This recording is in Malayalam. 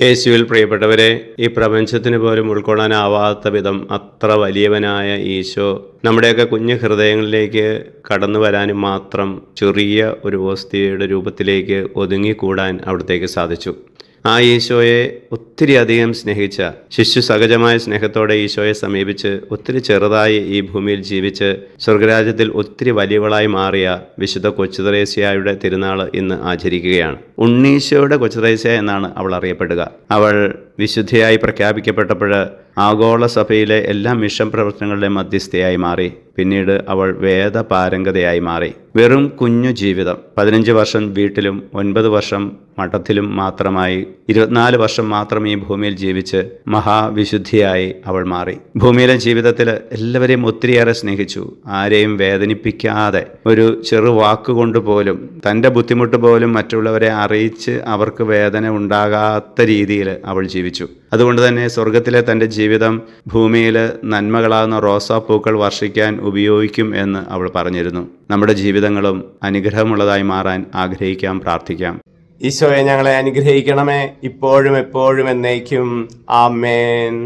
യേശുവിൽ പ്രിയപ്പെട്ടവരെ, ഈ പ്രപഞ്ചത്തിന് പോലും ഉൾക്കൊള്ളാനാവാത്ത വിധം അത്ര വലിയവനായ ഈശോ നമ്മുടെയൊക്കെ കുഞ്ഞു ഹൃദയങ്ങളിലേക്ക് കടന്നു വരാനും മാത്രം ചെറിയ ഒരു വസ്തുയുടെ രൂപത്തിലേക്ക് ഒതുങ്ങിക്കൂടാൻ അവിടത്തേക്ക് സാധിച്ചു. ആ ഈശോയെ ഒത്തിരി അധികം സ്നേഹിച്ച, ശിശു സഹജമായ സ്നേഹത്തോടെ ഈശോയെ സമീപിച്ച് ഒത്തിരി ചെറുതായി ഈ ഭൂമിയിൽ ജീവിച്ച് സ്വർഗരാജ്യത്തിൽ ഒത്തിരി വലിയവളായി മാറിയ വിശുദ്ധ കൊച്ചുത്രേസ്യയുടെ തിരുനാൾ ഇന്ന് ആചരിക്കുകയാണ്. ഉണ്ണീശോയുടെ കൊച്ചുത്രേസ്യ എന്നാണ് അവൾ അറിയപ്പെടുക. അവൾ വിശുദ്ധിയായി പ്രഖ്യാപിക്കപ്പെട്ടപ്പോൾ ആഗോള സഭയിലെ എല്ലാ മിഷൻ പ്രവർത്തനങ്ങളുടെ മധ്യസ്ഥയായി മാറി. പിന്നീട് അവൾ വേദപാരംഗതയായി മാറി. വെറും കുഞ്ഞു ജീവിതം, 15 വർഷം വീട്ടിലും 9 വർഷം മഠത്തിലും മാത്രമായി 24 വർഷം മാത്രം ഈ ഭൂമിയിൽ ജീവിച്ച് മഹാവിശുദ്ധിയായി അവൾ മാറി. ഭൂമിയിലെ ജീവിതത്തിൽ എല്ലാവരെയും ഒത്തിരിയേറെ സ്നേഹിച്ചു. ആരെയും വേദനിപ്പിക്കാതെ, ഒരു ചെറു വാക്കുകൊണ്ട് പോലും, തൻ്റെ ബുദ്ധിമുട്ട് പോലും മറ്റുള്ളവരെ അറിയിച്ച് അവർക്ക് വേദന ഉണ്ടാകാത്ത രീതിയിൽ അവൾ ജീവിച്ചു. അതുകൊണ്ട് തന്നെ സ്വർഗത്തിലെ തൻ്റെ ജീവിതം ഭൂമിയിൽ നന്മകളാകുന്ന റോസാപ്പൂക്കൾ വർഷിക്കാൻ ഉപയോഗിക്കും എന്ന് അവൾ പറഞ്ഞിരുന്നു. നമ്മുടെ ജീവിതങ്ങളും അനുഗ്രഹമുള്ളതായി മാറാൻ ആഗ്രഹിക്കാം, പ്രാർത്ഥിക്കാം. ഈശോയെ, ഞങ്ങളെ അനുഗ്രഹിക്കണമേ, ഇപ്പോഴും എപ്പോഴും എന്നേക്കും. ആമേൻ.